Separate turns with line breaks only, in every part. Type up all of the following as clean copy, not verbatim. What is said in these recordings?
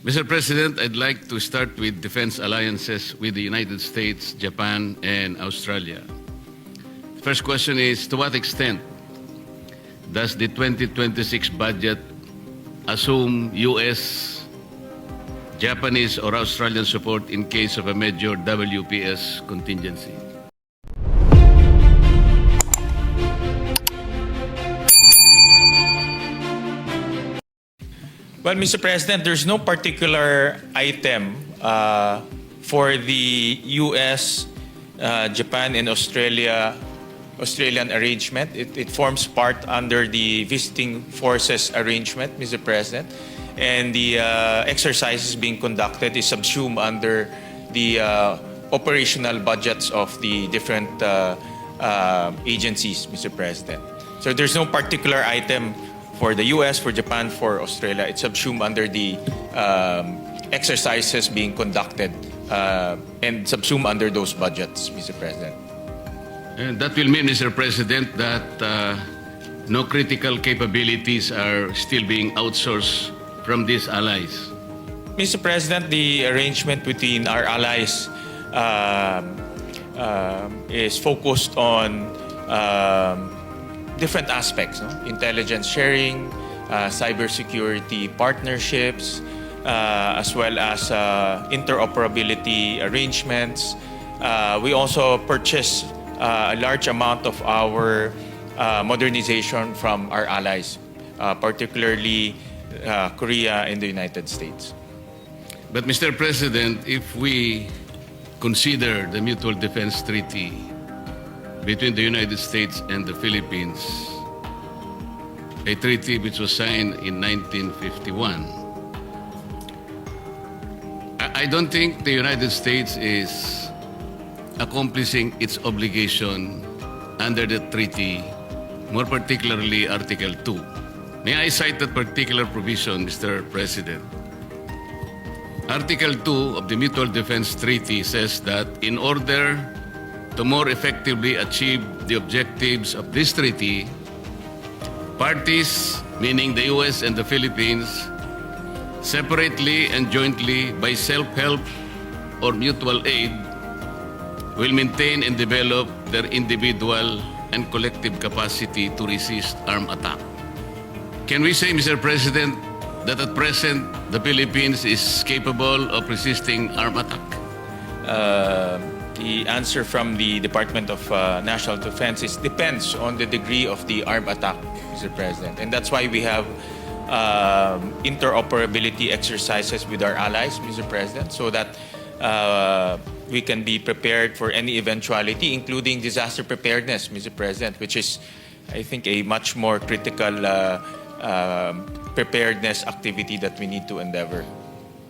Mr. President, I'd like to start with defense alliances with the United States, Japan, and Australia. The first question is, to what extent does the 2026 budget assume U.S., Japanese, or Australian support in case of a major WPS contingency?
Well, Mr. President, there's no particular item for the U.S., Japan, and Australian arrangement. It forms part under the visiting forces arrangement, Mr. President. And the exercises being conducted is subsumed under the operational budgets of the different agencies, Mr. President. So there's no particular item for the U.S., for Japan, for Australia. It's subsumed under the exercises being conducted and subsumed under those budgets, Mr. President.
And that will mean, Mr. President, that no critical capabilities are still being outsourced from these allies.
Mr. President, the arrangement between our allies is focused on different aspects, no? Intelligence sharing, cybersecurity partnerships, as well as interoperability arrangements. We also purchase a large amount of our modernization from our allies, particularly Korea and the United States.
But, Mr. President, if we consider the Mutual Defense Treaty between the United States and the Philippines, a treaty which was signed in 1951, I don't think the United States is accomplishing its obligation under the treaty, more particularly Article 2. May I cite that particular provision, Mr. President? Article 2 of the Mutual Defense Treaty says that in order to more effectively achieve the objectives of this treaty, parties, meaning the U.S. and the Philippines, separately and jointly by self-help or mutual aid, will maintain and develop their individual and collective capacity to resist armed attack. Can we say, Mr. President, that at present the Philippines is capable of resisting armed attack?
The answer from the Department of National Defense depends on the degree of the armed attack, Mr. President. And that's why we have interoperability exercises with our allies, Mr. President, so that we can be prepared for any eventuality, including disaster preparedness, Mr. President, which is, I think, a much more critical preparedness activity that we need to endeavor.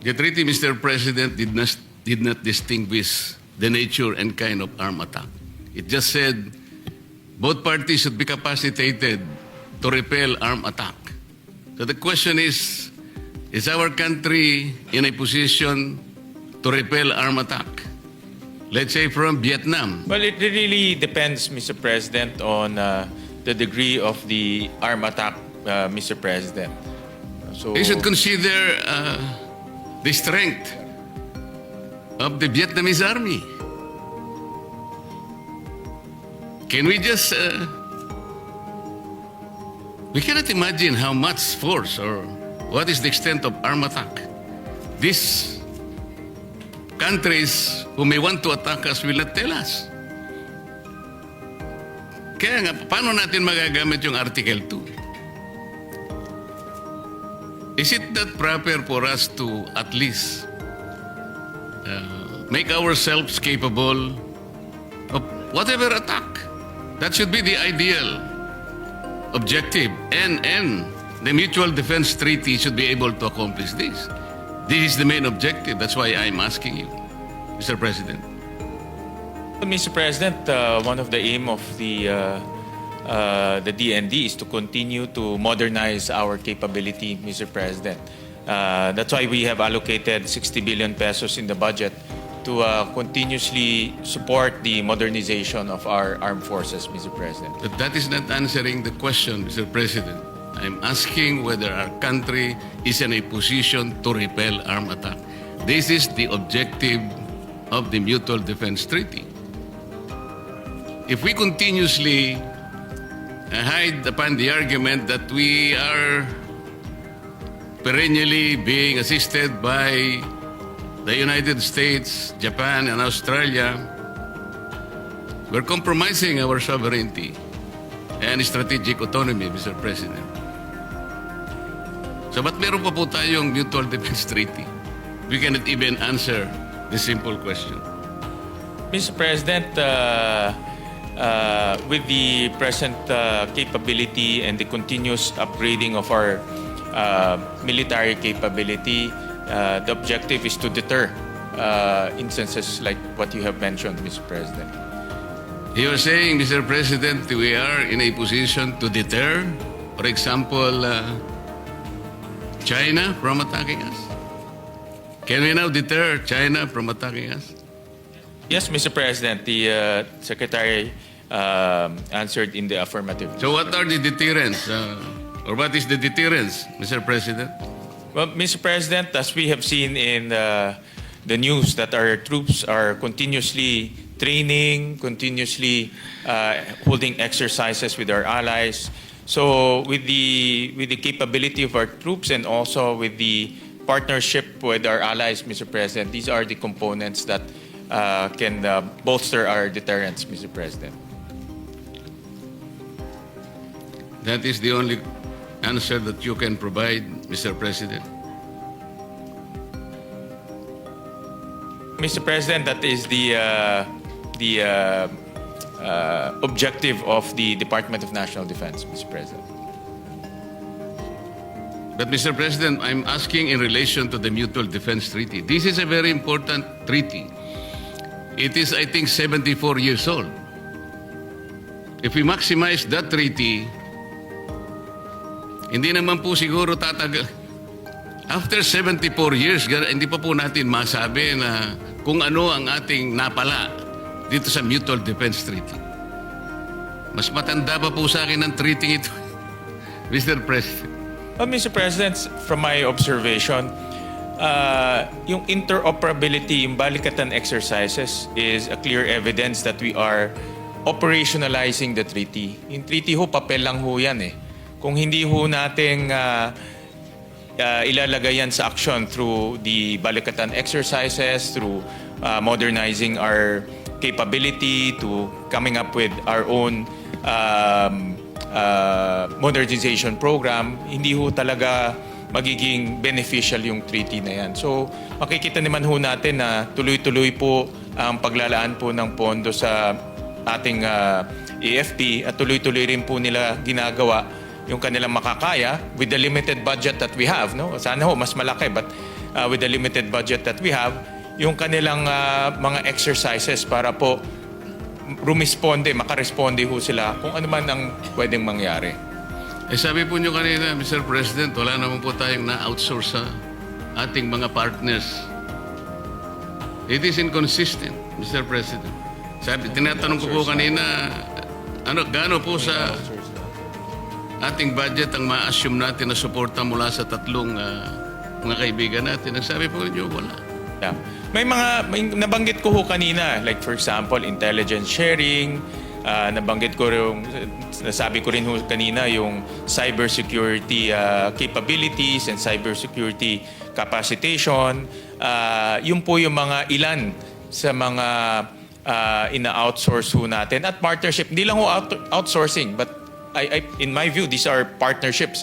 The treaty, Mr. President, did not distinguish the nature and kind of armed attack. It just said both parties should be capacitated to repel armed attack. So the question is our country in a position to repel armed attack? Let's say from Vietnam.
Well, it really depends, Mr. President, on the degree of the armed attack, Mr. President. So
You should consider the strength of the Vietnamese army. Can we just... we cannot imagine how much force or what is the extent of armed attack. These countries who may want to attack us will not tell us. Kaya nga, paano natin magagamit yung Article 2? Is it not proper for us to at least make ourselves capable of whatever attack? That should be the ideal objective. And the Mutual Defense Treaty should be able to accomplish this. This is the main objective. That's why I'm asking you, Mr. President.
Mr. President, one of the aim of the DND is to continue to modernize our capability, Mr. President. That's why we have allocated 60 billion pesos in the budget to continuously support the modernization of our armed forces, Mr. President.
But that is not answering the question, Mr. President. I'm asking whether our country is in a position to repel armed attack. This is the objective of the Mutual Defense Treaty. If we continuously hide upon the argument that we are perennially being assisted by the United States, Japan, and Australia, we're compromising our sovereignty and strategic autonomy, Mr. President. So ba't meron pa po tayong Mutual Defense Treaty? We cannot even answer the simple question.
Mr. President, with the present capability and the continuous upgrading of our military capability, the objective is to deter instances like what you have mentioned, Mr. President.
You're saying, Mr. President, we are in a position to deter, for example, China from attacking us? Can we now deter China from attacking us?
Yes, Mr. President, the Secretary answered in the affirmative.
So what are the deterrents? Or what is the deterrence, Mr. President?
Well, Mr. President, as we have seen in the news that our troops are continuously training, continuously holding exercises with our allies. So with the capability of our troops and also with the partnership with our allies, Mr. President, these are the components that can bolster our deterrence, Mr. President.
That is the only answer that you can provide, Mr. President.
Mr. President, that is the objective of the Department of National Defense, Mr. President.
But, Mr. President, I'm asking in relation to the Mutual Defense Treaty. This is a very important treaty. It is, I think, 74 years old. If we maximize that treaty, hindi naman po siguro tatagal. After 74 years, hindi pa po natin masabi na kung ano ang ating napala dito sa Mutual Defense Treaty. Mas matanda pa po sa akin ang treaty ito, Mr. President.
Well, Mr. President, from my observation, yung interoperability, yung balikatan exercises is a clear evidence that we are operationalizing the treaty. Yung treaty ho, papel lang ho yan eh. Kung hindi ho nating ilalagay yan sa action through the balikatan exercises, through modernizing our capability, to coming up with our own modernization program, hindi ho talaga magiging beneficial yung treaty na yan. So makikita naman ho natin na tuloy-tuloy po ang paglalaan po ng pondo sa ating AFP at tuloy-tuloy rin po nila ginagawa yung kanilang makakaya with the limited budget that we have. No? Sana ho mas malaki, but with the limited budget that we have, yung kanilang mga exercises para po makaresponde ho sila kung ano man ang pwedeng mangyari.
Eh sabi po nyo kanina, Mr. President, wala naman po tayong na-outsource sa ating mga partners. It is inconsistent, Mr. President. Sabi, tinatanong ko po kanina, gaano po sa ating budget ang ma-assume natin na suporta mula sa tatlong mga kaibigan natin. Ang sabi po niyo, wala.
Yeah. May nabanggit ko ho kanina, like for example, intelligence sharing, nabanggit ko rin, nasabi ko rin ho kanina yung cybersecurity capabilities and cybersecurity capacitation. Yun po yung mga ilan sa mga ina-outsource ho natin. At partnership, hindi lang ho outsourcing, but in my view, these are partnerships.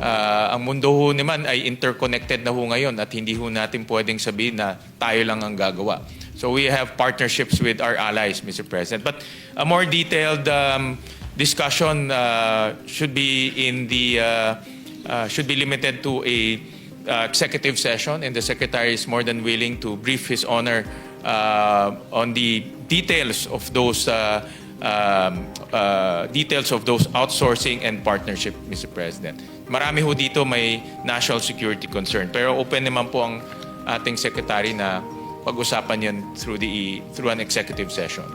Ang mundo ho naman ay interconnected na ho ngayon at hindi ho natin pwedeng sabihin na tayo lang ang gagawa. So we have partnerships with our allies, Mr. President. But a more detailed discussion should be limited to a executive session, and the Secretary is more than willing to brief His Honor on the details of those outsourcing and partnership, Mr. President. Marami ho dito may national security concern, pero open naman po ang ating secretary na pag-usapan yan through an executive session.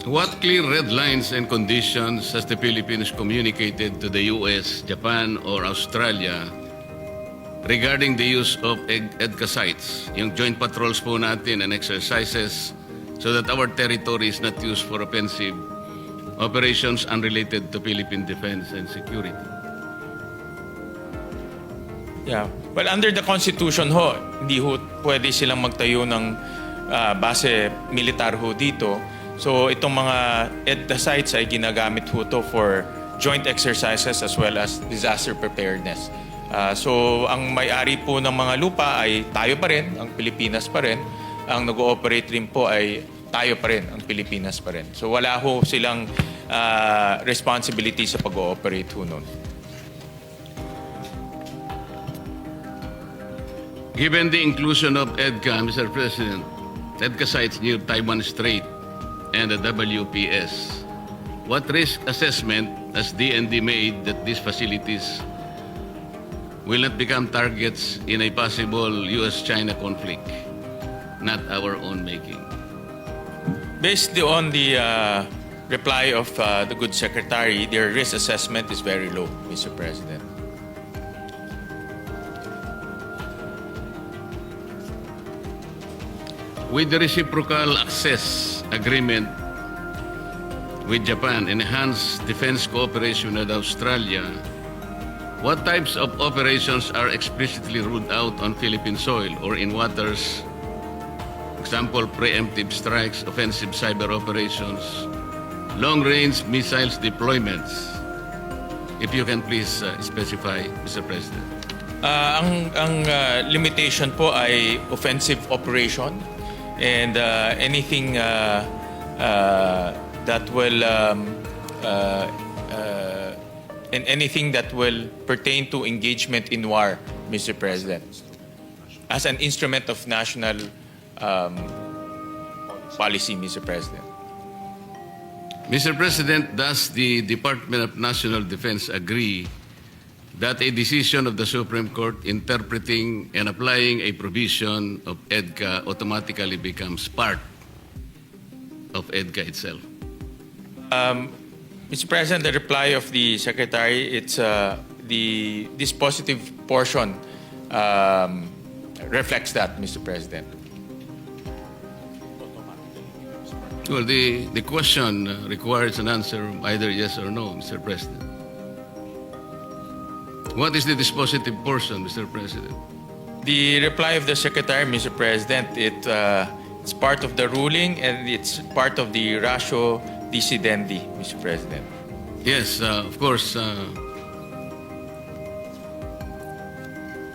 What clear red lines and conditions has the Philippines communicated to the US, Japan, or Australia regarding the use of EDCA sites, yung joint patrols po natin and exercises, so that our territory is not used for offensive operations unrelated to Philippine defense and security?
Yeah. Well, under the Constitution ho, hindi ho pwede silang magtayo ng base militar ho dito. So itong mga EDCA sites ay ginagamit ho to for joint exercises as well as disaster preparedness. So ang may-ari po ng mga lupa ay tayo pa rin, ang Pilipinas pa rin. Ang nag-ooperate rin po ay tayo pa rin, ang Pilipinas pa rin. So wala ho silang responsibility sa pag-ooperate ho nun.
Given the inclusion of EDCA, Mr. President, EDCA sites near Taiwan Strait and the WPS, what risk assessment has DND made that these facilities will not become targets in a possible US-China conflict, not our own making?
Based on the reply of the good secretary, their risk assessment is very low, Mr. President.
With the reciprocal access agreement with Japan, enhanced defense cooperation with Australia, what types of operations are explicitly ruled out on Philippine soil or in waters? Example, preemptive strikes, offensive cyber operations, long-range missiles deployments. If you can please specify, Mr. President.
Ang limitation po ay offensive operation and anything that will and anything that will pertain to engagement in war, Mr. President, as an instrument of national policy, Mr. President.
Mr. President, does the Department of National Defense agree that a decision of the Supreme Court interpreting and applying a provision of EDCA automatically becomes part of EDCA itself?
Mr. President, the reply of the Secretary, it's this positive portion reflects that, Mr. President.
Well, the question requires an answer either yes or no, Mr. President. What is the dispositive portion, Mr. President?
The reply of the Secretary, Mr. President, it's part of the ruling and it's part of the ratio decidendi, Mr. President.
Yes, of course,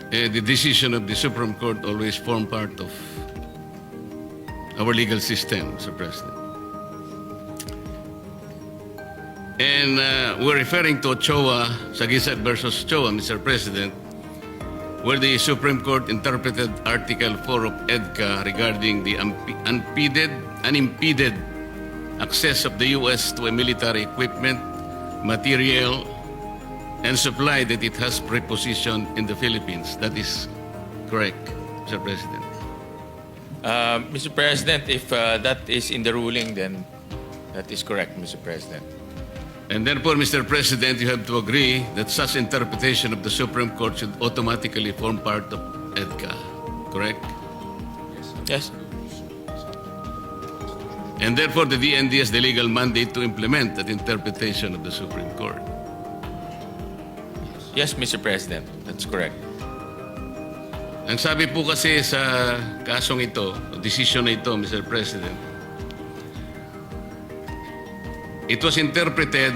the decision of the Supreme Court always form part of our legal system, Mr. President. And we're referring to Ochoa, Sagisag versus Ochoa, Mr. President, where the Supreme Court interpreted Article 4 of EDCA regarding the unimpeded access of the U.S. to a military equipment, material, and supply that it has prepositioned in the Philippines. That is correct, Mr. President.
Mr. President, if that is in the ruling, then that is correct, Mr. President.
And therefore, Mr. President, you have to agree that such interpretation of the Supreme Court should automatically form part of EDCA, correct?
Yes.
And therefore, the DND has the legal mandate to implement that interpretation of the Supreme Court.
Yes, Mr. President, that's correct.
Ang sabi po kasi sa kasong ito, o decision na ito, Mr. President, it was interpreted,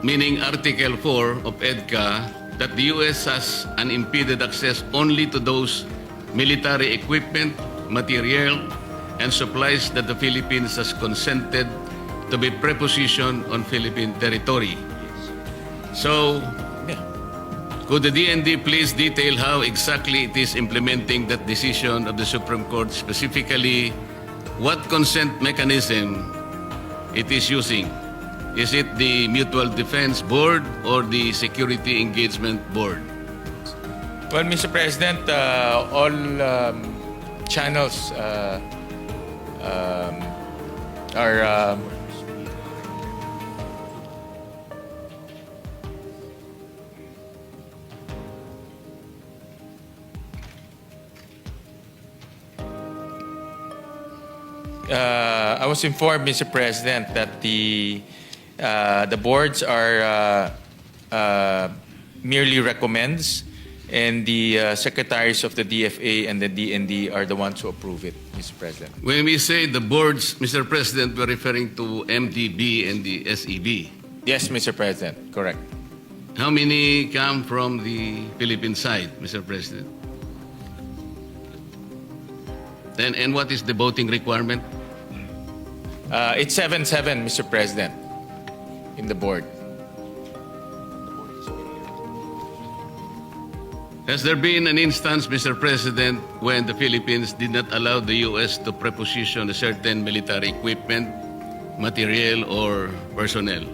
meaning Article 4 of EDCA, that the U.S. has unimpeded access only to those military equipment, material, and supplies that the Philippines has consented to be prepositioned on Philippine territory. So, could the DND please detail how exactly it is implementing that decision of the Supreme Court, specifically what consent mechanism it is using? Is it the Mutual Defense Board or the Security Engagement Board?
Well, Mr. President, all channels are I was informed, Mr. President, that the boards are merely recommends, and the secretaries of the DFA and the DND are the ones who approve it, Mr. President.
When we say the boards, Mr. President, we're referring to MDB and the SEB.
Yes, Mr. President, correct.
How many come from the Philippine side, Mr. President? And what is the voting requirement?
It's 7-7, Mr. President, in the board.
Has there been an instance, Mr. President, when the Philippines did not allow the U.S. to preposition a certain military equipment, materiel, or personnel?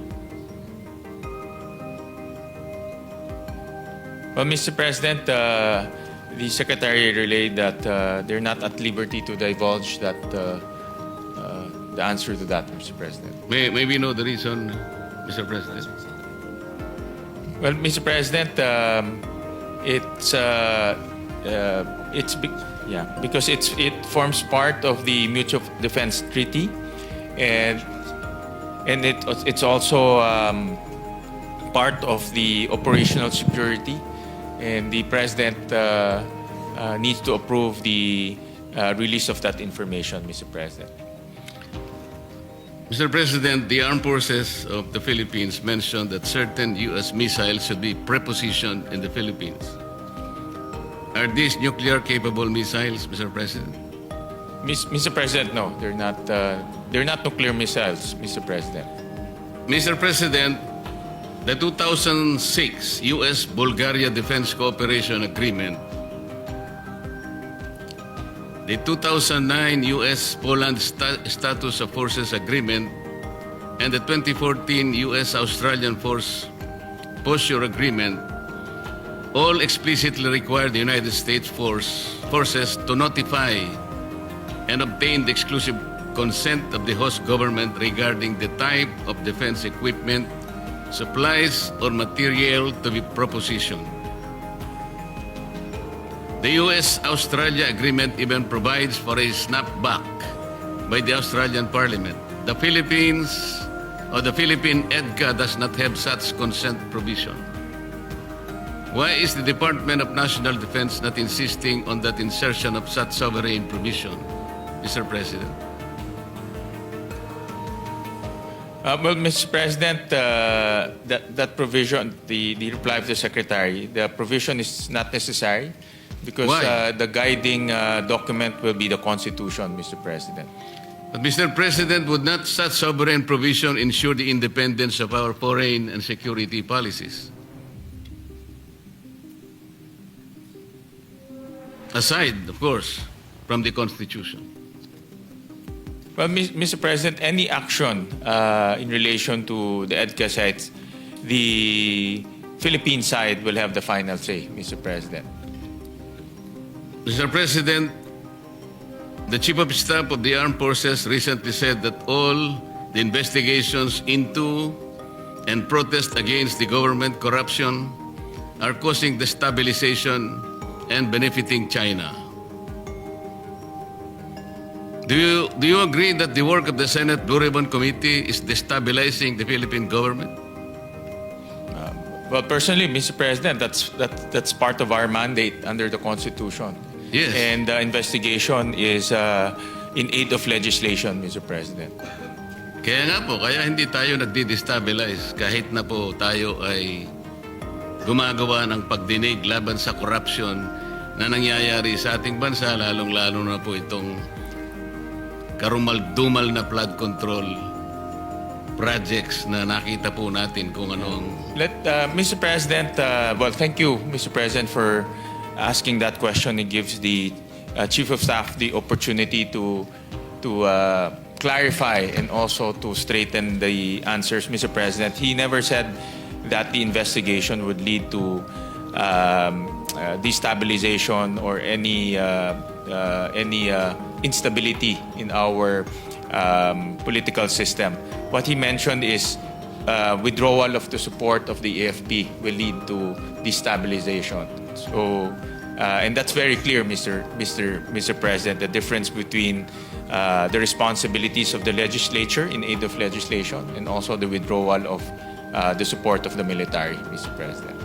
Well, Mr. President, the Secretary relayed that they're not at liberty to divulge that the answer to that, Mr. President.
May we know the reason, Mr. President?
Well, Mr. President, because it forms part of the Mutual Defense Treaty, and it's also part of the operational security, and the President needs to approve the release of that information, Mr. President.
Mr. President, the armed forces of the Philippines mentioned that certain U.S. missiles should be prepositioned in the Philippines. Are these nuclear-capable missiles, Mr. President?
Mr. President, no, they're not. They're not nuclear missiles, Mr. President.
Mr. President, the 2006 U.S.-Bulgaria Defense Cooperation Agreement, the 2009 U.S.-Poland Status of Forces Agreement, and the 2014 U.S.-Australian Force Posture Agreement all explicitly require the United States forces to notify and obtain the exclusive consent of the host government regarding the type of defense equipment, supplies, or material to be propositioned. The U.S.-Australia agreement even provides for a snapback by the Australian Parliament. The Philippine EDCA does not have such consent provision. Why is the Department of National Defense not insisting on that insertion of such sovereign provision, Mr. President?
Well, Mr. President, that provision, the reply of the Secretary, the provision is not necessary because the guiding document will be the Constitution, Mr. President.
But, Mr. President, would not such sovereign provision ensure the independence of our foreign and security policies? Aside, of course, from the Constitution.
Well, Mr. President, any action in relation to the EDCA sites, the Philippine side will have the final say, Mr. President.
Mr. President, the Chief of Staff of the Armed Forces recently said that all the investigations into and protests against the government corruption are causing destabilization and benefiting China. Do you agree that the work of the Senate Blue Ribbon Committee is destabilizing the Philippine government?
Well, personally, Mr. President, that's part of our mandate under the Constitution.
Yes.
And the investigation is in aid of legislation, Mr. President.
Kaya nga po, kaya hindi tayo nagdi-destabilize kahit na po tayo ay gumagawa ng pagdinig laban sa corruption na nangyayari sa ating bansa, lalong-lalo na po itong karumal-dumal na flood control projects na nakita po natin kung anong...
Mr. President, well, thank you, Mr. President, for asking that question. It gives the Chief of Staff the opportunity to clarify and also to straighten the answers, Mr. President. He never said that the investigation would lead to destabilization or any instability in our political system. What he mentioned is withdrawal of the support of the AFP will lead to destabilization. So And that's very clear, Mr. President, the difference between the responsibilities of the legislature in aid of legislation and also the withdrawal of the support of the military, Mr. President.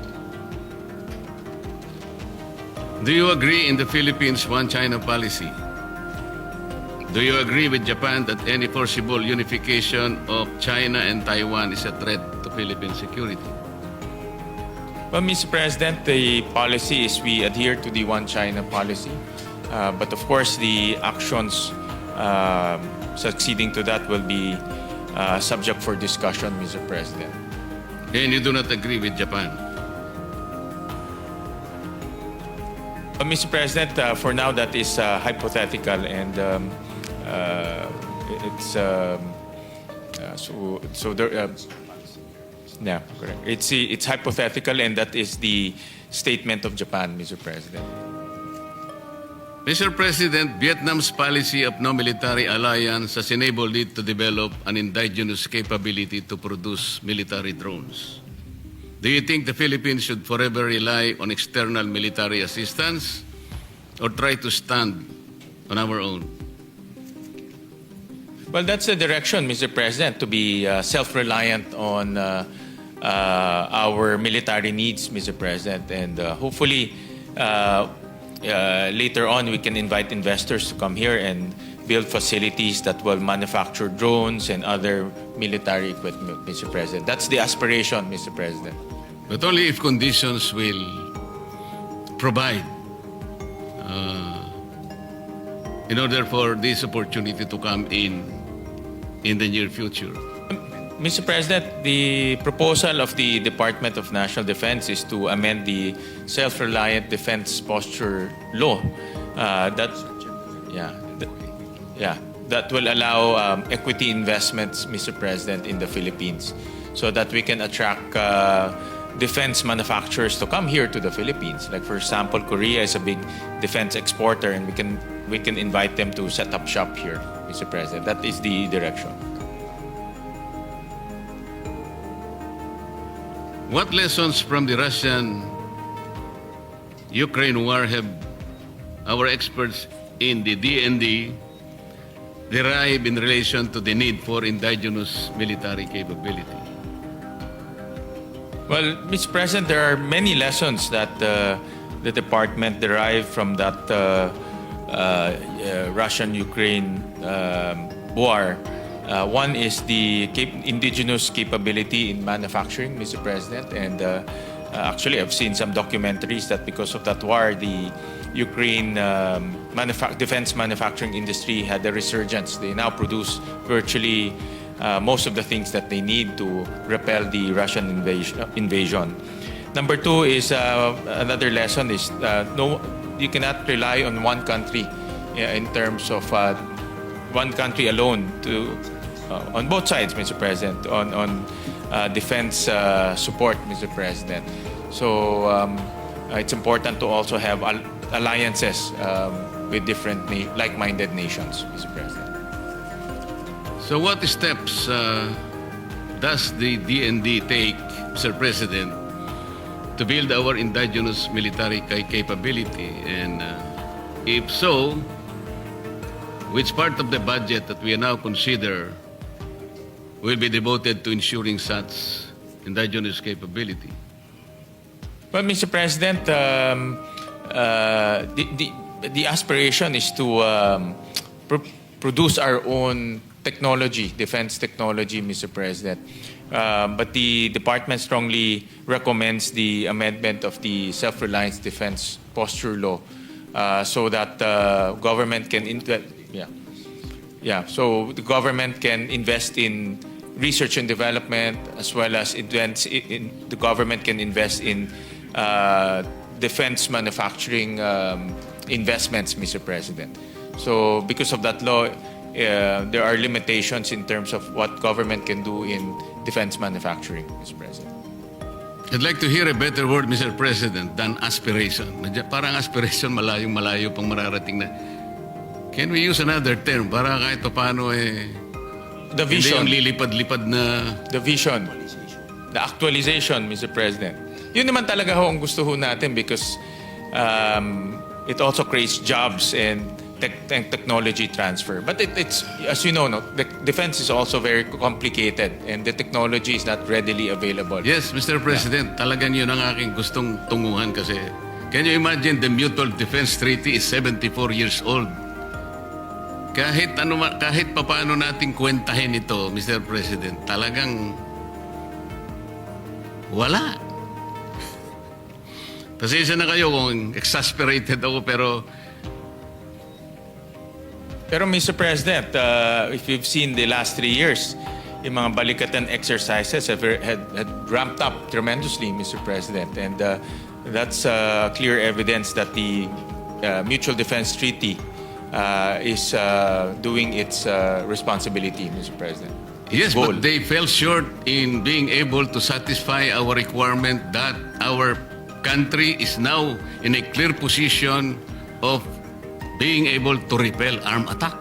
Do you agree in the Philippines One China policy? Do you agree with Japan that any forcible unification of China and Taiwan is a threat to Philippine security?
Well, Mr. President, the policy is we adhere to the One China policy. But of course, the actions succeeding to that will be subject for discussion, Mr. President.
And you do not agree with Japan?
Mr. President, for now that is hypothetical and it's yeah, correct. It's hypothetical and that is the statement of Japan, Mr. President.
Mr. President, Vietnam's policy of no military alliance has enabled it to develop an indigenous capability to produce military drones. Do you think the Philippines should forever rely on external military assistance or try to stand on our own?
Well, that's the direction, Mr. President, to be self-reliant on our military needs, Mr. President. And hopefully, later on, we can invite investors to come here and build facilities that will manufacture drones and other military equipment, Mr. President. That's the aspiration, Mr. President.
But only if conditions will provide in order for this opportunity to come in the near future.
Mr. President, the proposal of the Department of National Defense is to amend the Self-Reliant Defense Posture Law. That will allow equity investments, Mr. President, in the Philippines, so that we can attract defense manufacturers to come here to the Philippines. Like for example, Korea is a big defense exporter, and we can invite them to set up shop here, Mr. President. That is the direction.
What lessons from the Russian-Ukraine war have our experts in the DND derived in relation to the need for indigenous military capability?
Well, Mr. President, there are many lessons that the department derived from that Russian-Ukraine war. One is the indigenous capability in manufacturing, Mr. President. And actually, I've seen some documentaries that because of that war, the Ukraine defense manufacturing industry had a resurgence. They now produce virtually most of the things that they need to repel the Russian invasion. Number two is another lesson is you cannot rely on one country in terms of one country alone to on both sides, Mr. President, on defense support, Mr. President. So it's important to also have alliances with different like-minded nations, Mr. President.
So what steps does the DND take, Mr. President, to build our indigenous military capability? And if so, which part of the budget that we now consider will be devoted to ensuring such indigenous capability?
Well, Mr. President, the aspiration is to produce our own technology, defense technology, Mr. President. But the department strongly recommends the amendment of the Self-Reliance Defense Posture Law so that government can so the government can invest in research and development, as well as the government can invest in defense manufacturing investments, Mr. President. So because of that law, there are limitations in terms of what government can do in defense manufacturing, Mr. President.
I'd like to hear a better word, Mr. President, than aspiration. Parang aspiration, malayong-malayo pang mararating na. Can we use another term para kahit paano
the vision.
Hindi yung lilipad-lipad na...
The vision. The actualization, Mr. President. Yun naman talaga ho ang gusto ho natin because it also creates jobs and technology transfer. But it's, as you know, no, the defense is also very complicated and the technology is not readily available.
Yes, Mr. President, talagang yun ang aking gustong tunguhan kasi can you imagine the Mutual Defense Treaty is 74 years old? Kahit papaano nating kwentahin ito, Mr. President, talagang wala. Pasensya na kayo kung exasperated ako
Pero Mr. President, if you've seen the last 3 years, yung mga balikatan exercises had ramped up tremendously, Mr. President. And that's clear evidence that the Mutual Defense Treaty is doing its responsibility, Mr. President.
yes, but they fell short in being able to satisfy our requirement that our country is now in a clear position of being able to repel armed attack.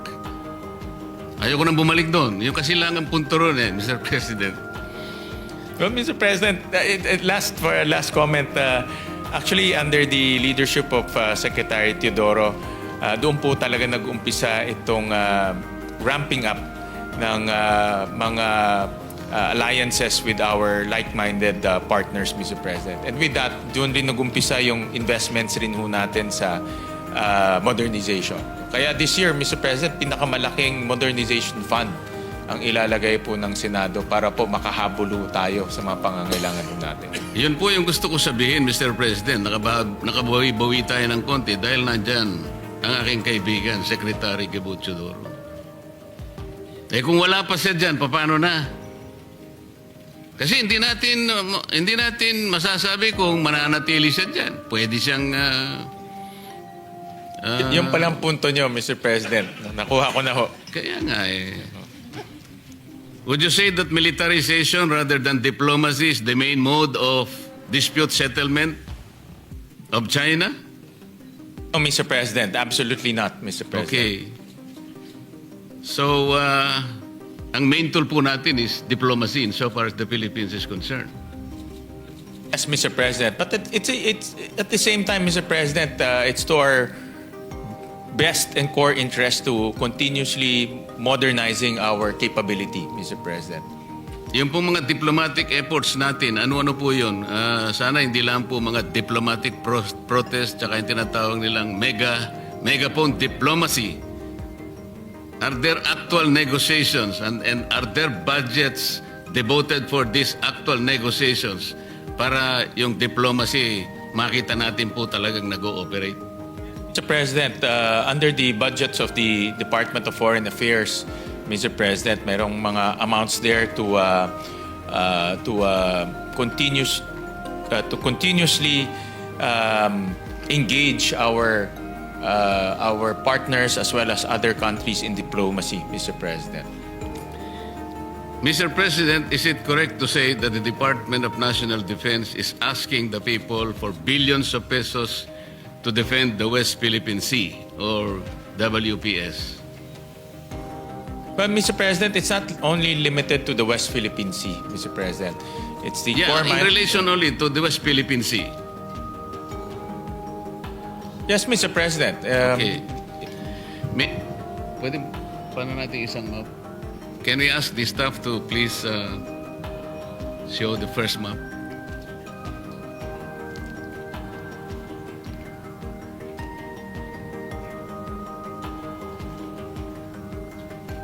Ayoko nang bumalik doon. Yung kasilangan punto ron Mr. President.
Well, Mr. President, last comment, actually under the leadership of Secretary Teodoro, doon po talaga nag-umpisa itong ramping up ng mga alliances with our like-minded partners, Mr. President. And with that, doon rin nag-umpisa yung investments rin ho natin sa modernization. Kaya this year, Mr. President, pinakamalaking modernization fund ang ilalagay po ng Senado para po makahabulo tayo sa mga pangangailangan natin.
Yun po yung gusto ko sabihin, Mr. President. Nakabawi-bawi tayo ng konti dahil nandyan ang aking kaibigan, Secretary Teodoro. Kung wala pa siya dyan, paano na? Kasi hindi natin masasabi kung mananatili siya dyan. Pwede siyang
yung palang punto nyo, Mr. President. Nakuha ko na ho.
Kaya nga Would you say that militarization rather than diplomacy is the main mode of dispute settlement of China?
No, Mr. President. Absolutely not, Mr. President.
Okay. So, ang main tool po natin is diplomacy insofar as the Philippines is concerned.
Yes, Mr. President. But it's at the same time, Mr. President, it's to our best and core interest to continuously modernizing our capability, Mr. President.
Yung po mga diplomatic efforts natin, ano-ano po yun? Sana hindi lang po mga diplomatic protest tsaka yung tinatawag nilang megaphone diplomacy. Are there actual negotiations and are there budgets devoted for these actual negotiations para yung diplomacy makita natin po talagang nag-ooperate?
Mr. President, under the budgets of the Department of Foreign Affairs, Mr. President, merong mga amounts there to continuously engage our partners as well as other countries in diplomacy, Mr. President.
Mr. President, is it correct to say that the Department of National Defense is asking the people for billions of pesos to defend the West Philippine Sea, or WPS?
But Mr. President, it's not only limited to the West Philippine Sea, Mr. President. It's the core
in relation only to the West Philippine Sea.
Yes, Mr. President.
Okay. Pwede, paano natin isang map? Can we ask the staff to please show the first map?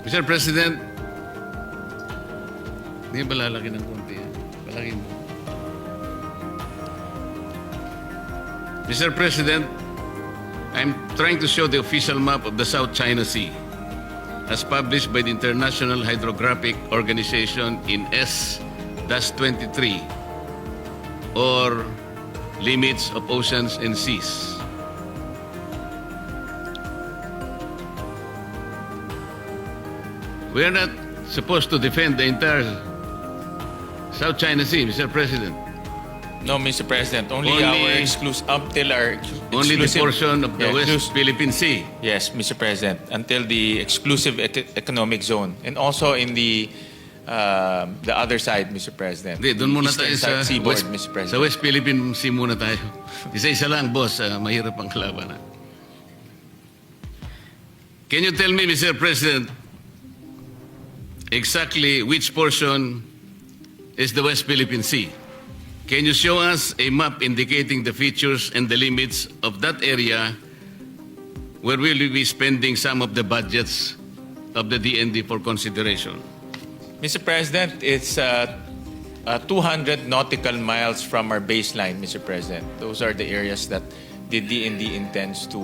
Mr. President, hindi ba lalaki ng konti? Palaki mo. Mr. President, I'm trying to show the official map of the South China Sea as published by the International Hydrographic Organization in S-23 or Limits of Oceans and Seas. We are not supposed to defend the entire South China Sea, Mr. President.
No, Mr. President. Only our exclusive until our
Only the portion of the West
exclusive.
Philippine Sea.
Yes, Mr. President. Until the exclusive economic zone, and also in the the other side, Mr. President.
Hindi, doon muna
Eastern
tayo sa
seaboard,
West,
Mr.
sa
President.
West Philippine Sea muna tayo. Isa-isa lang, boss. Mahirap ang kalaban. Can you tell me, Mr. President, exactly which portion is the West Philippine Sea? Can you show us a map indicating the features and the limits of that area where we will be spending some of the budgets of the DND for consideration?
Mr. President, it's 200 nautical miles from our baseline, Mr. President. Those are the areas that the DND intends to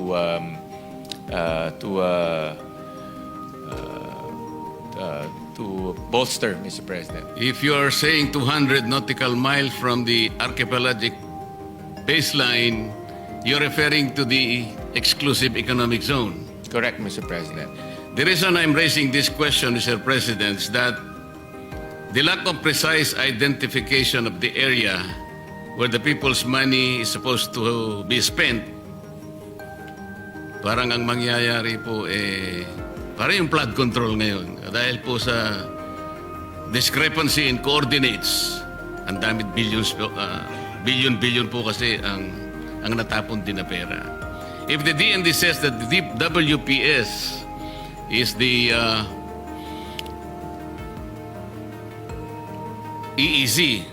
bolster, Mr. President.
If you are saying 200 nautical miles from the archipelagic baseline, you're referring to the exclusive economic zone.
Correct, Mr. President.
The reason I'm raising this question, Mr. President, is that the lack of precise identification of the area where the people's money is supposed to be spent, parang ang mangyayari po parang yung flood control ngayon. Dahil po sa discrepancy in coordinates, ang dami billion po kasi ang natapon din na pera. If the DND says that the WPS is the EEZ,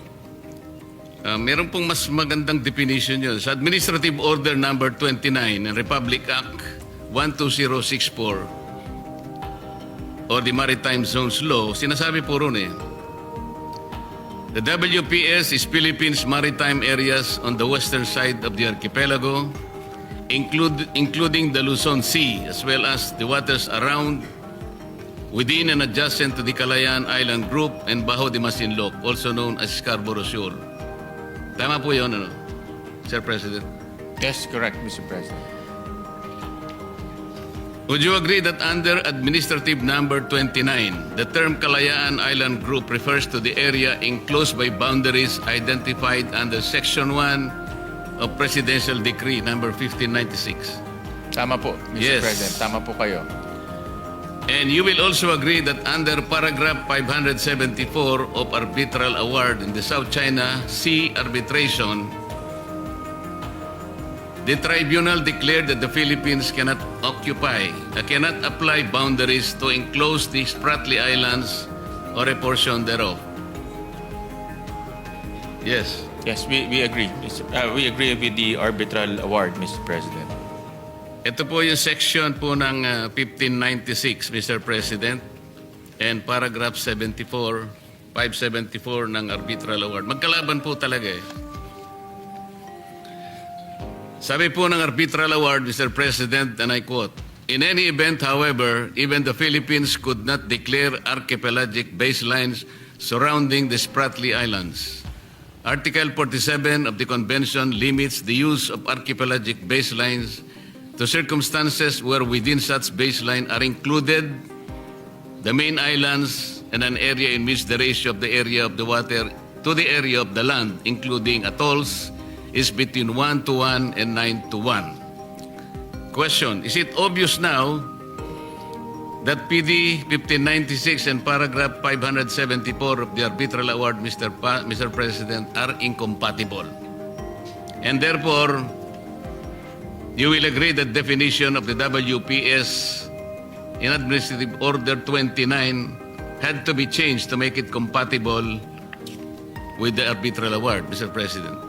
meron pong mas magandang definition yun. Sa Administrative Order Number 29 ng Republic Act 12064 or the Maritime Zones Law, sinasabi po ron the WPS is Philippines maritime areas on the western side of the archipelago, including the Luzon Sea, as well as the waters around, within and adjacent to the Calayan Island Group and Bajo de Masinloc, also known as Scarborough Shoal. Tama po yun, Sir President?
Yes, correct, Mr. President.
Would you agree that under Administrative Number 29, the term Calayan Island Group refers to the area enclosed by boundaries identified under Section 1 of Presidential Decree Number 1596?
Tama po, Mr.
Yes.
President. Tama po kayo.
And you will also agree that under paragraph 574 of Arbitral Award in the South China Sea Arbitration, the tribunal declared that the Philippines cannot apply boundaries to enclose the Spratly Islands or a portion thereof. Yes.
Yes, we agree. We agree with the arbitral award, Mr. President.
Ito po yung section po ng 1596, Mr. President, and paragraph 574 ng Arbitral Award. Magkalaban po talaga Sabi po ng Arbitral Award, Mr. President, and I quote, "In any event, however, even the Philippines could not declare archipelagic baselines surrounding the Spratly Islands. Article 47 of the Convention limits the use of archipelagic baselines to circumstances where within such baseline are included the main islands and an area in which the ratio of the area of the water to the area of the land, including atolls, is between 1:1 and 9:1. Question, is it obvious now that PD 1596 and paragraph 574 of the Arbitral Award, Mr. President, are incompatible? And therefore, you will agree that definition of the WPS in Administrative Order 29 had to be changed to make it compatible with the Arbitral Award, Mr. President.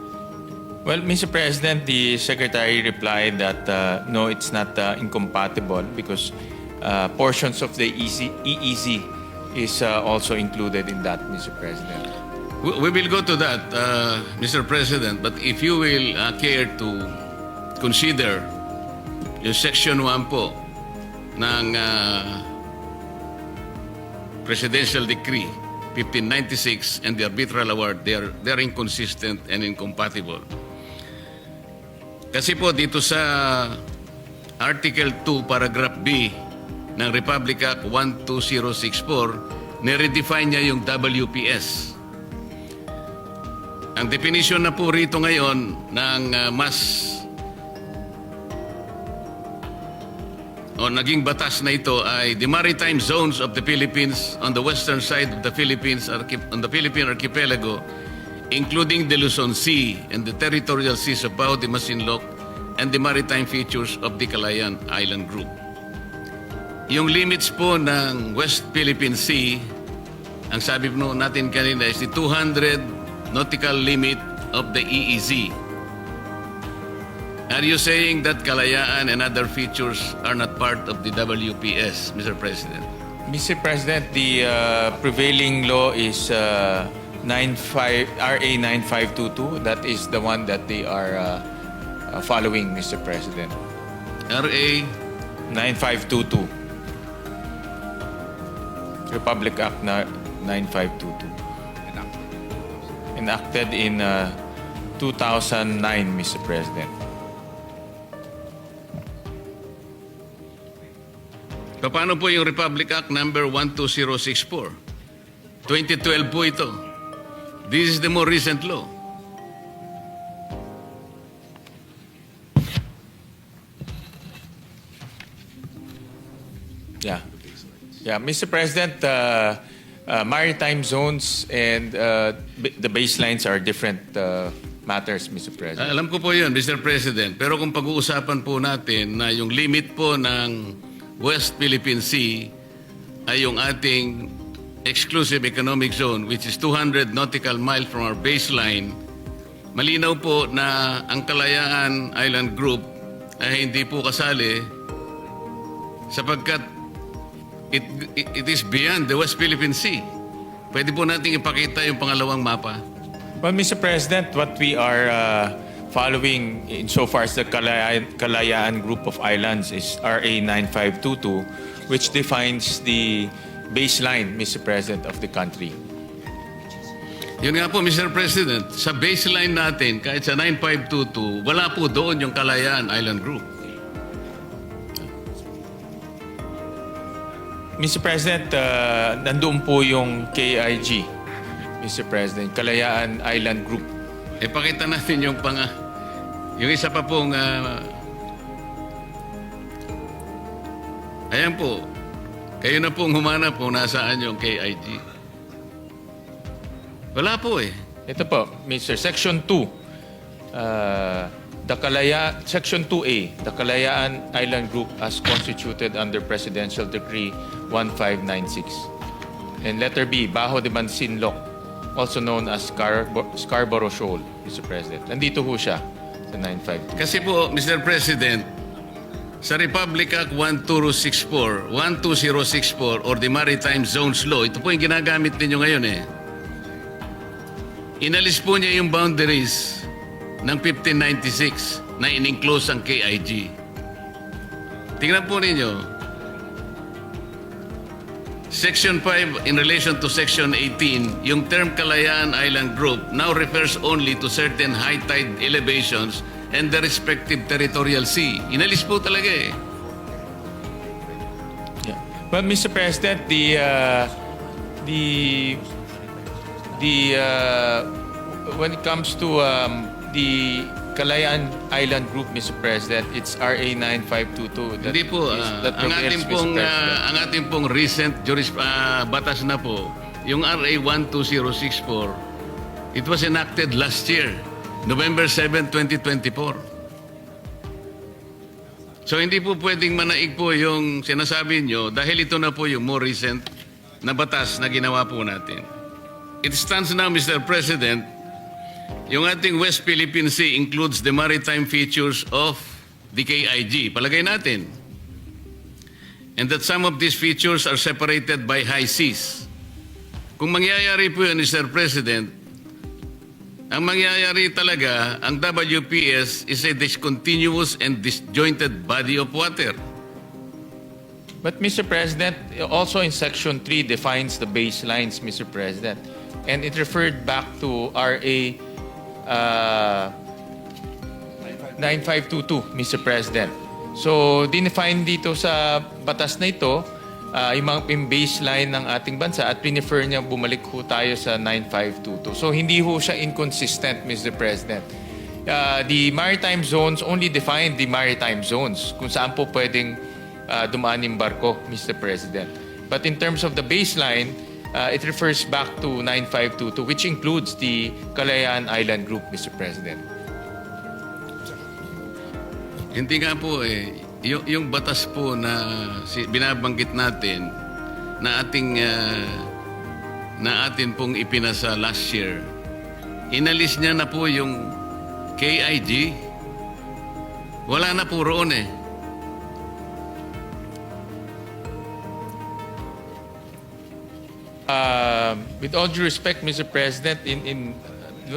Well, Mr. President, the Secretary replied that no, it's not incompatible because portions of the EEZ is also included in that, Mr. President.
We will go to that, Mr. President, but if you will care to consider yung Section 1 po ng Presidential Decree 1596 and the Arbitral Award, they're inconsistent and incompatible. Kasi po dito sa Article 2, Paragraph B ng Republic Act 12064, nire-define niya yung WPS. Ang definition na po rito ngayon ng mas o naging batas na ito ay the maritime zones of the Philippines on the western side of the Philippines, on the Philippine archipelago, including the Luzon Sea and the territorial seas about the Masinloc and the maritime features of the Calayan Island Group. Yung limits po ng West Philippine Sea, ang sabi po natin kanina is the 200 nautical limit of the EEZ. Are you saying that Kalayaan and other features are not part of the WPS, Mr. President?
Mr. President, the prevailing law is RA 9522. That is the one that they are following, Mr. President.
RA
9522. Republic Act 9522. Enacted in 2009, Mr. President.
Paano po yung Republic Act number 12064? 2012 po ito. This is the more recent law.
Yeah. Yeah, Mr. President, maritime zones and the baselines are different matters, Mr. President.
Alam ko po yun, Mr. President. Pero kung pag-uusapan po natin na yung limit po ng West Philippine Sea ay yung ating exclusive economic zone, which is 200 nautical miles from our baseline, malinaw po na ang Kalayaan Island Group ay hindi po kasali sapagkat it is beyond the West Philippine Sea. Pwede po natin ipakita yung pangalawang mapa.
Well, Mr. President, what we are following insofar as the Kalayaan Group of Islands is RA 9522, which defines the baseline, Mr. President, of the country.
Yun nga po, Mr. President, sa baseline natin, kahit sa 9522, wala po doon yung Kalayaan Island Group.
Mr. President, nandoon po yung KIG, Mr. President, Kalayaan Island Group.
Pakita natin yung yung isa pa pong ayan po, kayo na pong humanap kung nasaan yung KIG. Wala po eh.
Ito po, Mr. Section 2. Section 2A, the Kalayaan Island Group as constituted under Presidential Decree 1596. And letter B, Bajo de Mansinloc, also known as Scarborough Shoal, Mr. President. Nandito ho siya sa 952.
Kasi po, Mr. President, sa Republic Act 12064 or the Maritime Zones Law, ito po yung ginagamit ninyo ngayon eh. Inalis po niya yung boundaries ng 1596 na in-enclose ang KIG. Tingnan po ninyo, Section 5 in relation to Section 18, yung term Kalayaan Island Group now refers only to certain high tide elevations and the respective territorial sea. Inalis po talaga eh.
Yeah. Well, Mr. President, when it comes to the Kalayaan Island Group, Mr. President, it's RA 9522.
Hindi po, ang ating pong recent batas na po, yung RA 12064, it was enacted last year, November 7, 2024. So hindi po pwedeng manaig po yung sinasabi nyo dahil ito na po yung more recent na batas na ginawa po natin. It stands now, Mr. President, yung ating West Philippine Sea includes the maritime features of the KIG. Palagay natin. And that some of these features are separated by high seas. Kung mangyayari po yun, Mr. President, ang mangyayari talaga, ang WPS is a discontinuous and disjointed body of water.
But Mr. President, also in Section 3 defines the baselines, Mr. President. And it referred back to RA 9522, Mr. President. So, dinefine dito sa batas na ito, yung baseline ng ating bansa at pinifer niya bumalik ho tayo sa 9522. So, hindi ho siya inconsistent, Mr. President. The maritime zones only define the maritime zones kung saan po pwedeng dumaan yung barko, Mr. President. But in terms of the baseline, it refers back to 9522, which includes the Kalayaan Island Group, Mr. President.
Hindi nga po yung batas po na binabanggit natin na atin pong ipinasa last year, inalis niya na po yung KIG. Wala na po roon eh.
With all due respect, Mr. President,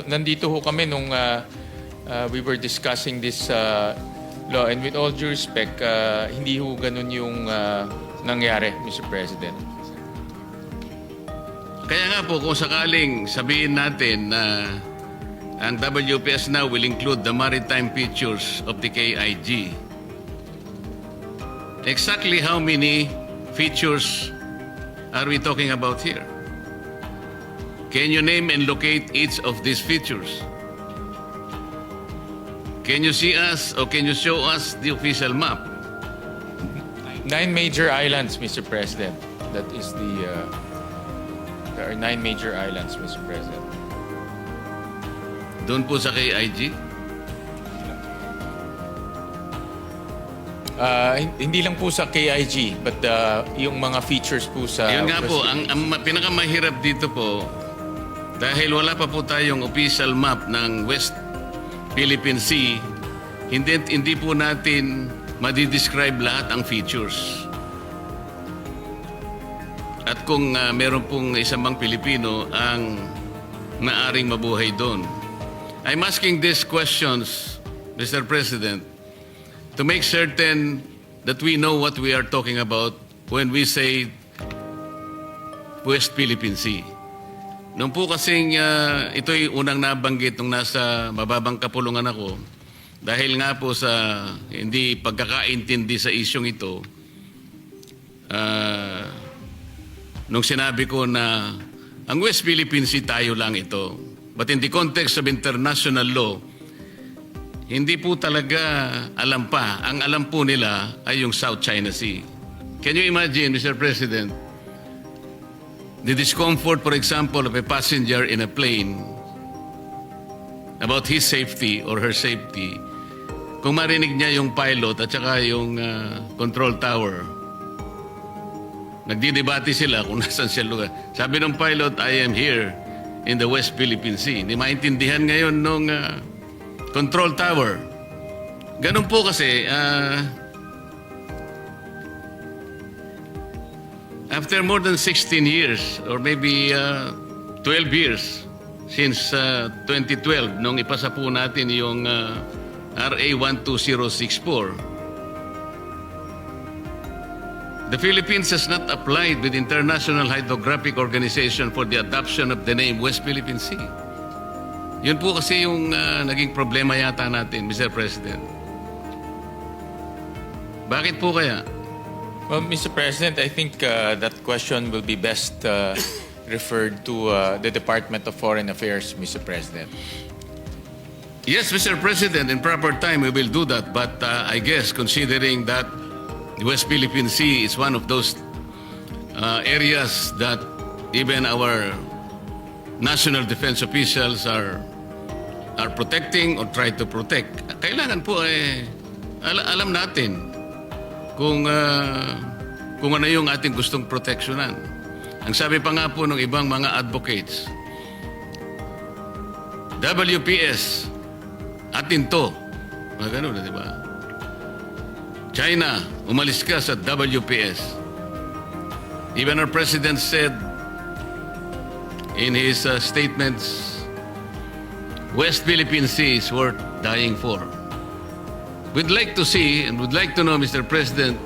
nandito ho kami nung we were discussing this law, and with all due respect, hindi ho ganun yung nangyari, Mr. President.
Kaya nga po, kung sakaling sabihin natin na ang WPS now will include the maritime features of the KIG, exactly how many features are we talking about here? Can you name and locate each of these features? Can you see us or can you show us the official map?
9 major islands, Mr. President. That is there are 9 major islands, Mr. President.
Doon po sa KIG?
Hindi lang po sa KIG, but yung mga features po sa...
Yun nga po, ang pinakamahirap dito po, dahil wala pa po tayong official map ng West Philippine Sea, hindi po natin madidescribe lahat ang features. At kung meron pong isang mang Pilipino ang maaring mabuhay doon. I'm asking these questions, Mr. President, to make certain that we know what we are talking about when we say West Philippine Sea. Noong po kasing ito'y unang nabanggit nung nasa mababang kapulungan ako, dahil nga po sa hindi pagkakaintindi sa isyong ito, nung sinabi ko na ang West Philippine Sea tayo lang ito. But in the context of international law, hindi po talaga alam pa. Ang alam po nila ay yung South China Sea. Can you imagine, Mr. President, the discomfort, for example, of a passenger in a plane about his safety or her safety, kung marinig niya yung pilot at saka yung control tower, nagdidebate sila kung nasan siya lugar. Sabi ng pilot, I am here in the West Philippine Sea. Hindi maintindihan ngayon nung control tower. Ganun po kasi, after more than 16 years or maybe 12 years since 2012 nung ipasa po natin yung RA 12064, the Philippines has not applied with International Hydrographic Organization for the adoption of the name West Philippine Sea. Yun po kasi yung naging problema yata natin, Mr. President. Bakit po kaya?
Well, Mr. President, I think that question will be best referred to the Department of Foreign Affairs, Mr. President.
Yes, Mr. President, in proper time we will do that. But I guess considering that the West Philippine Sea is one of those areas that even our national defense officials are protecting or try to protect, kailangan po alam natin kung ano yung ating gustong proteksyonan. Ang sabi pa nga po ng ibang mga advocates, WPS, atin to. Mga ganun, di ba? China, umalis ka sa WPS. Even our president said in his statements, West Philippine Sea is worth dying for. We'd like to see and would like to know, Mr. President,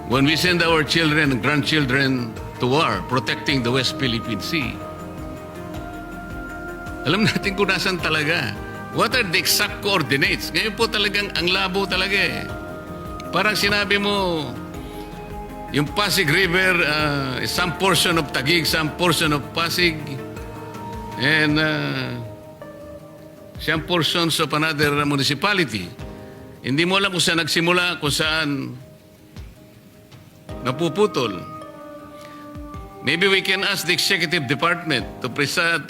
when we send our children and grandchildren to war protecting the West Philippine Sea, alam natin kung nasan talaga. What are the exact coordinates? Ngayon po talagang ang labo talaga eh. Parang sinabi mo, yung Pasig River, some portion of Taguig, some portion of Pasig, and some portions of another municipality. Hindi mo alam kung saan nagsimula, kung saan napuputol. Maybe we can ask the executive department to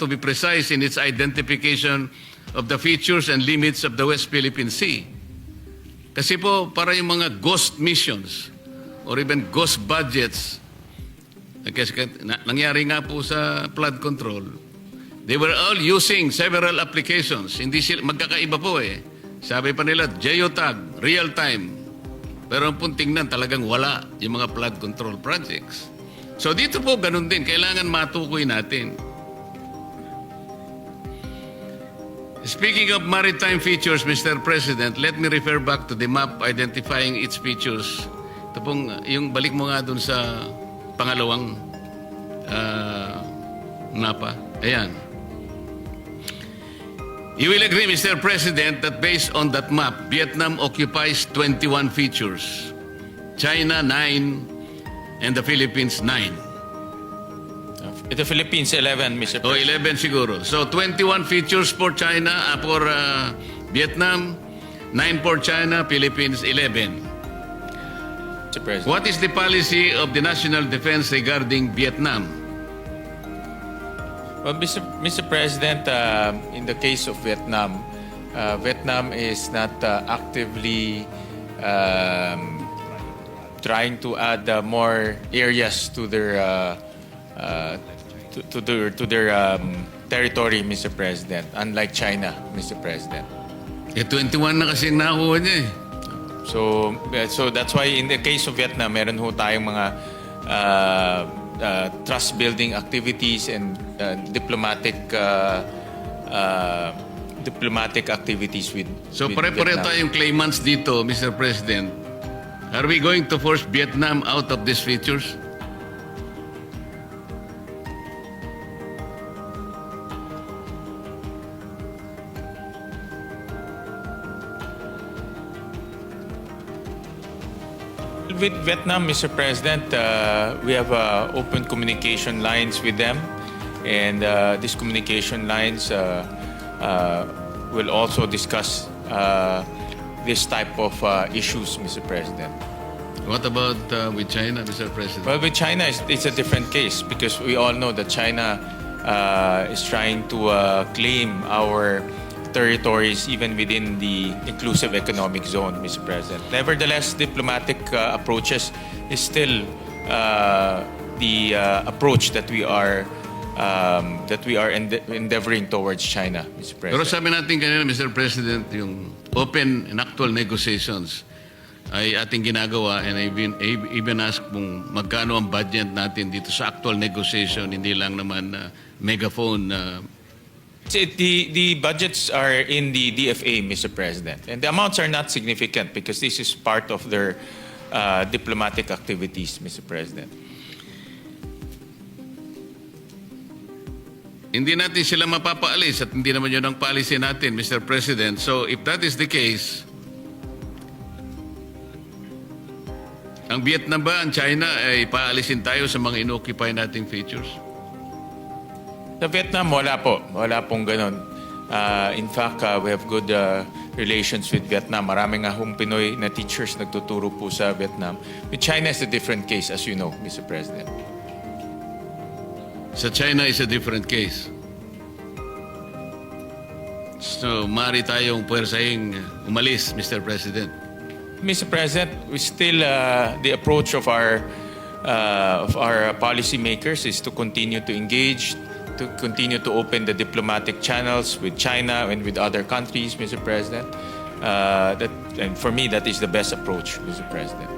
be precise in its identification of the features and limits of the West Philippine Sea. Kasi po, para yung mga ghost missions or even ghost budgets, kasi nangyari nga po sa flood control, they were all using several applications. Hindi sila, magkakaiba po eh. Sabi pa nila, geotag, real time. Pero ang pong tingnan, talagang wala yung mga flood control projects. So dito po, ganun din. Kailangan matukoy natin. Speaking of maritime features, Mr. President, let me refer back to the map identifying its features. Ito pong, yung balik mo nga dun sa pangalawang mapa. Ayan. You will agree, Mr. President, that based on that map, Vietnam occupies 21 features, China 9, and the Philippines 9.
The Philippines, 11, Mr.
O
President.
11 siguro. So 21 features for China, for Vietnam, 9 for China, Philippines 11.
Mr. President.
What is the policy of the national defense regarding Vietnam?
Well, Mr. President, in the case of Vietnam, Vietnam is not actively trying to add more areas to their territory, Mr. President. Unlike China, Mr. President.
21 na kasi nakuha niya eh.
So that's why in the case of Vietnam, meron ho tayong mga trust-building activities and diplomatic activities with
So
with
pare-pareho
Vietnam.
tayong claimants dito, Mr. President. Are we going to force Vietnam out of these features?
With Vietnam, Mr. President, we have open communication lines with them, and these communication lines will also discuss this type of issues, Mr. President.
What about with China, Mr. President?
Well, with China, it's a different case because we all know that China is trying to claim our territories even within the inclusive economic zone, Mr. President. Nevertheless, diplomatic approaches is still the approach that we are endeavoring towards China, Mr.
Pero
President.
sabi natin kanina, Mr. President, yung open and actual negotiations ay ating ginagawa, and I even asked kung magkano ang budget natin dito sa actual negotiation, hindi lang naman megaphone.
The budgets are in the DFA, Mr. President, and the amounts are not significant because this is part of their diplomatic activities, Mr. President.
Hindi natin sila mapapaalis at hindi naman yun ang policy natin, Mr. President. So if that is the case, ang Vietnam ba, ang China ay paalisin tayo sa mga inoccupy nating features?
Sa Vietnam, wala po. Wala pong ganun. In fact, we have good relations with Vietnam. Marami nga hong Pinoy na teachers nagtuturo po sa Vietnam. With China is a different case, as you know, Mr. President.
Sa China is a different case. So, maaari tayong puwersahing umalis, Mr. President.
Mr. President, we still the approach of our policymakers is to continue to engage, to continue to open the diplomatic channels with China and with other countries, Mr. President. And for me, that is the best approach, Mr. President.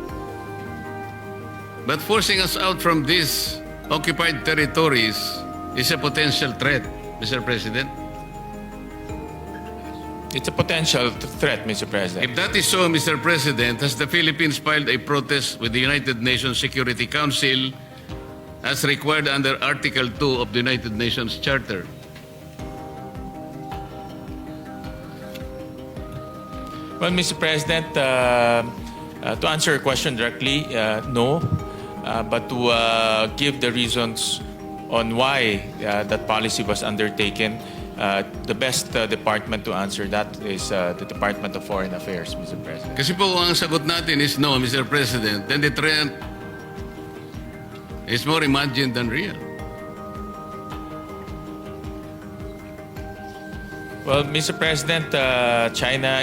But forcing us out from these occupied territories is a potential threat, Mr. President.
It's a potential threat, Mr. President.
If that is so, Mr. President, has the Philippines filed a protest with the United Nations Security Council as required under Article 2 of the United Nations Charter?
Well, Mr. President, to answer your question directly, no. But to give the reasons on why that policy was undertaken, the best department to answer that is the Department of Foreign Affairs, Mr. President.
Kasi po ang sagot natin is no, Mr. President, then the It's more imagined than real.
Well, Mr. President, China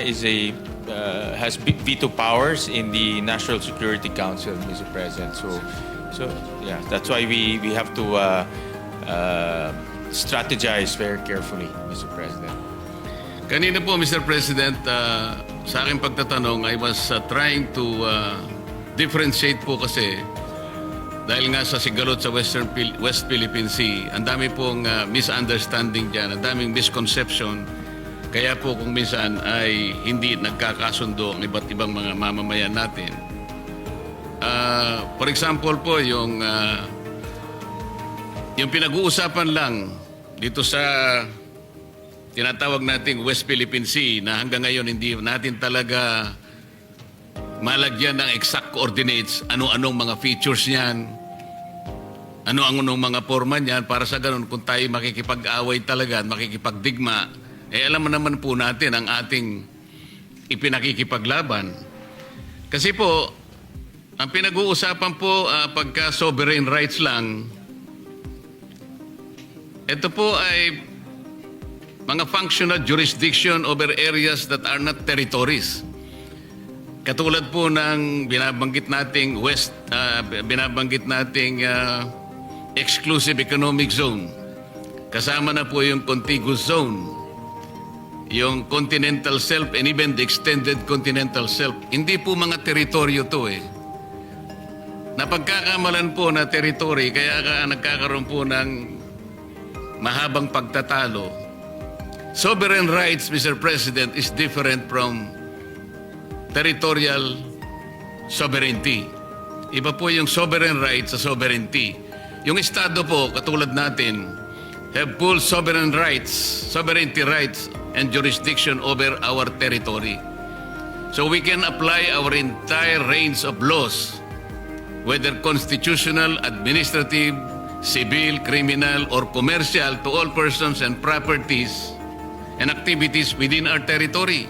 has veto powers in the National Security Council, Mr. President. So yeah, that's why we have to strategize very carefully, Mr. President.
Kanina po, Mr. President, sa aking pagtatanong, I was trying to differentiate po kasi dahil nga sa sigalot sa West Philippine Sea, ang dami pong misunderstanding dyan, ang daming misconception. Kaya po kung minsan ay hindi nagkakasundo ang iba't ibang mga mamamayan natin. For example po, yung pinag-uusapan lang dito sa tinatawag nating West Philippine Sea na hanggang ngayon hindi natin talaga malagyan ng exact coordinates, ano-anong mga features niyan, ano-anong mga forma niyan, para sa ganun kung tayo makikipag-away talaga at makikipagdigma, alam naman po natin ang ating ipinakikipaglaban. Kasi po, ang pinag-uusapan po pagka sovereign rights lang, ito po ay mga functional jurisdiction over areas that are not territories. Katulad po ng binabanggit nating exclusive economic zone. Kasama na po yung contiguous zone, yung continental shelf and even the extended continental shelf. Hindi po mga teritoryo to eh. Napagkakamalan po na territory, kaya nagkakaroon po ng mahabang pagtatalo. Sovereign rights, Mr. President, is different from territorial sovereignty. Iba po yung sovereign rights sa sovereignty. Yung estado po, katulad natin, have full sovereignty rights and jurisdiction over our territory. So we can apply our entire range of laws, whether constitutional, administrative, civil, criminal, or commercial, to all persons and properties and activities within our territory,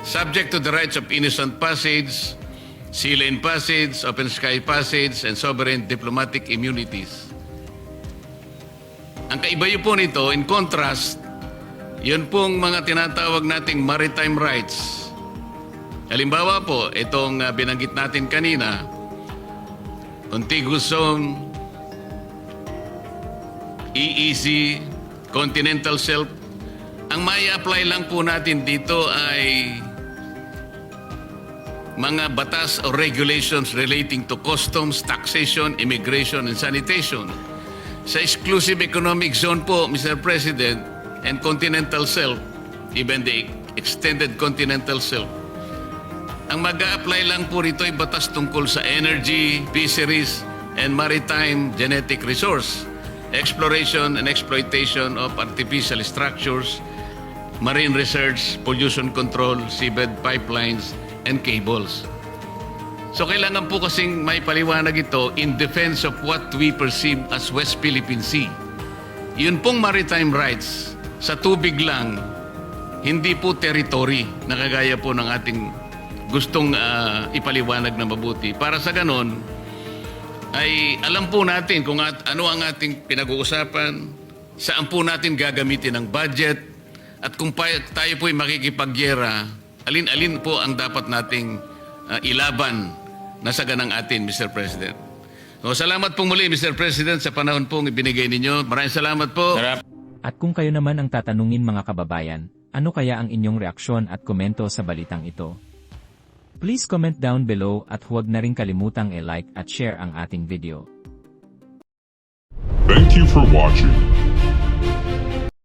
subject to the rights of innocent passage, sea lane passage, open sky passage, and sovereign diplomatic immunities. Ang kaibayo po nito, in contrast, yun pong mga tinatawag nating maritime rights. Halimbawa po, itong binanggit natin kanina, contiguous zone, EEZ, continental shelf, ang may apply lang po natin dito ay mga batas o regulations relating to customs, taxation, immigration, and sanitation. Sa exclusive economic zone po, Mr. President, and continental shelf, even the extended continental shelf, ang mag-a-apply lang po rito ay batas tungkol sa energy, fisheries, and maritime genetic resource, exploration and exploitation of artificial structures, marine research, pollution control, seabed pipelines, and cables. So kailangan po kasing may paliwanag ito in defense of what we perceive as West Philippine Sea. Yun pong maritime rights, sa tubig lang, hindi po territory na kagaya po ng ating gustong ipaliwanag na mabuti. Para sa ganon, ay alam po natin kung ano ang ating pinag-uusapan, saan po natin gagamitin ang budget, at kung tayo po ay makikipagyera, alin-alin po ang dapat nating ilaban na saganang atin, Mr. President. So, salamat po muli, Mr. President, sa panahon pong ibinigay ninyo. Maraming salamat po.
At kung kayo naman ang tatanungin mga kababayan, ano kaya ang inyong reaksyon at komento sa balitang ito? Please comment down below at huwag na rin kalimutang i-like at share ang ating video.
Thank you for watching.